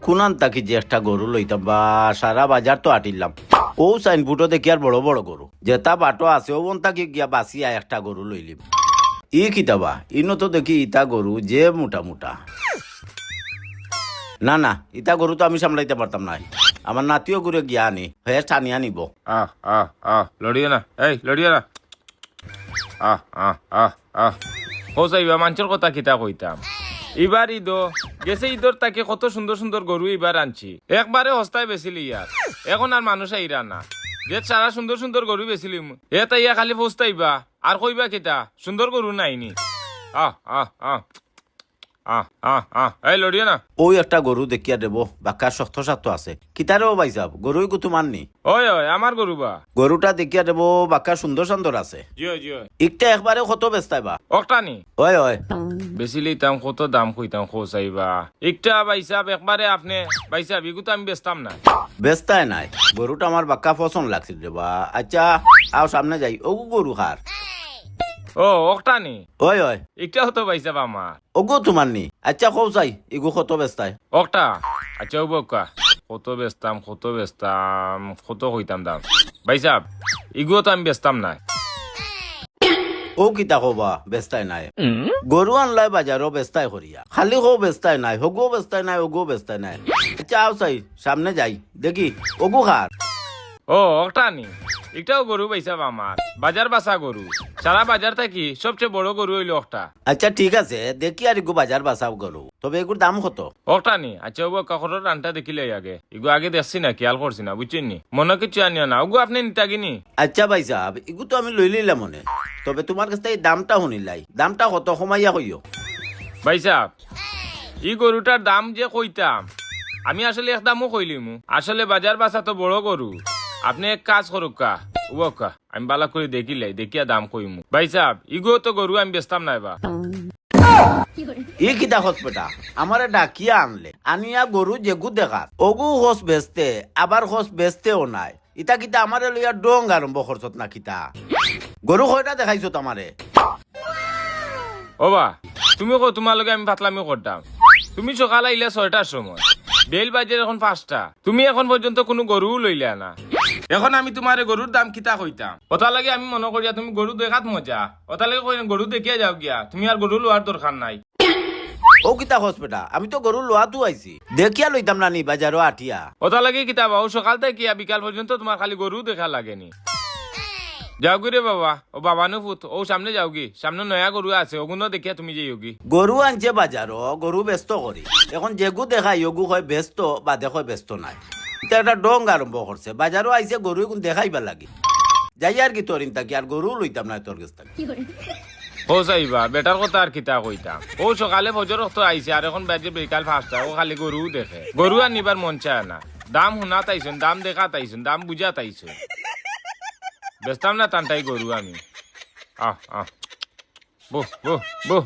Conan তাকি যে একটা গরু লইতাম বা সারা বাজার তো আটিলাম ও সাইনবোর্ডও দেখি আর বড় বড় গরু যেটা বাটো আছে ওন তাকি গিয়া বাসিয়া একটা গরু লইলিম ই কিতাবা ইনো তো দেখি ইতা গরু যে মোটা মোটা না না ইতা গরু তো আমি সামলাইতে পারতাম না আমার নাতিও ঘুরে গিয়া আনি হয়ে টানিয়া নিব লড়িও না এই লড়িও না হোসাইবা মানুষের কথা কিতা কইতাম এবার ঈদ গেছে ঈদর তাকে কত সুন্দর সুন্দর গরু এবার আনছি একবারে হস্তায় বেছিলি ইয়ার এখন আর মানুষ আইরা না যে সারা সুন্দর সুন্দর গরু বেছিলিম এ তাইয়া খালি ফস্তাইবা আর কইবা কিতা সুন্দর গরু নাইনি এই লড়িও না ওই একটা গরু দেখিয়া দেব বাক্কা শক্ত শক্ত আছে কিতারেও বাইসাব গরুই কুতু মাননি ওই আমার গরু বা গরুটা দেখিয়া দেব বাক্কা সুন্দর সুন্দর আছে জিও জিও একটা একবারে কত বেস্তাই বা অকটানি ওই ওই বেশিলি দাম কত দাম কইতাম খোসাইবা একটা বাইসাব একবারে আপনি বাইসাব এগুলো তো আমি বেচতাম না বেস্তায় নাই গরুটা আমার বাক্কা পছন্দ লাগছিল রে বা আচ্ছা আও সামনে যাই ওগু গরু খার ও অকটানি ওই ওই একটাও তো বাইসাব আমার ওগু তোমার নি আচ্ছা কৌ চাই এগু কত বেস্তায় অকটা আচ্ছা ও বকা কত বেচতাম কত কইতাম দাম বাইসাব এগুলো তো আমি বেচতাম না ও কিতা কবা বেস্তায় নাই গরু আনলাই বাজারও বেস্তায় করিয়া খালি কো বেস্তায় নাই হগু বেস্তায় নাই ওগু বেস্তায় নাই আচ্ছা আও চাই সামনে যাই দেখি ওগু খার ও অকটানি একটাও গরু বাইসাব আমার বাজার বাসা গরু সারা বাজার থাকি সবচেয়ে বড় গরু হইলো অকটা আচ্ছা ঠিক আছে দেখি আর এগু বাজার বাসাও গরু তবে এগুর দাম কত অকটানি আচ্ছা ওগো কাকরের রানটা দেখিলে আগে এগো আগে দেখছি না খেয়াল করছি না বুঝছেন নি মনে কিছু আনিও না ওগো আপনি নিতাগিনি আচ্ছা ভাই সাহেব এগু তো আমি লই লইলাম মনে তবে তোমার কাছ থেকে দামটা শুনিলাই দামটা কত কমাইয়া কইও ভাই সাহেব ই গরুটার দাম যে কইতাম আমি আসলে এক দামও কইলিমু আসলে বাজার বাসা তো বড় গরু আপনি এক কাজ করুক কা উকা আমি বালা করে দেখিলাই দেখিয়া দাম কইমু ভাই সাহেব ইগো তো গরু আমি বেচতাম না এবার ই কিতা হসপিটা আমারে ডাকিয়া আনলে আনিয়া গরু যেগু দেখাত ওগু হস বেচতে আবার হস বেচতেও নাই ইতা কিতা আমারে লইয়া ডং আরম্ভ করছত না কিতা গরু কয়টা দেখাইছো আমারে ও বা তুমি কো তোমার লগে আমি পাতলামি করতাম তুমি সকালে আইলে 6টার সময় বেল বাজে এখন 5টা তুমি এখন পর্যন্ত কোনো গরু লইলা না এখন আমি তোমার গরুর দাম কিতা কইতাম ওটা লাগে আমি মনে করিয়া তুমি গরু দেখাত মজা ওটা লাগে কই গরু দেখিয়া যাও গিয়া তুমি আর গরু লোয়ার দরকার নাই ও কিতা হসপিটা আমি তো গরু লোয়াতু আইছি দেখিয়া লইতাম না নি বাজারও আটিয়া ওটা লাগে কিতা ও সকাল থেকে বিকাল পর্যন্ত তোমার খালি গরু দেখা লাগেনি যাও গি রে বাবা ও বাবা নো ফুট ও সামনে যাও গি সামনে নয়া গরু আছে ওগুলো দেখিয়া তুমি যাইও গি গরু আনছে বাজারও গরু ব্যস্ত করি এখন যেগু দেখাই ওগু হয় ব্যস্ত বা দেখো ব্যস্ত নাই এটা একটা ডং আরম্ভ করছে বাজারও আইছে গরু এখন দেখাইবা লাগি যাই আর কি তোর তাকি আর গরু লইতাম না তোর কাছ থেকে ও চাইবা বেটার কথা আর কিতা কইতাম ও সকালে ফজর তো আইছে আর এখন বাজে বিকাল 5টা ও খালি গরু দেখে গরু আর নিবার মন চায় না দাম শুনা তাইছেন দাম দেখা তাইছেন দাম বুঝা তাইছেন বেচতাম না টানটাই গরু আমি বো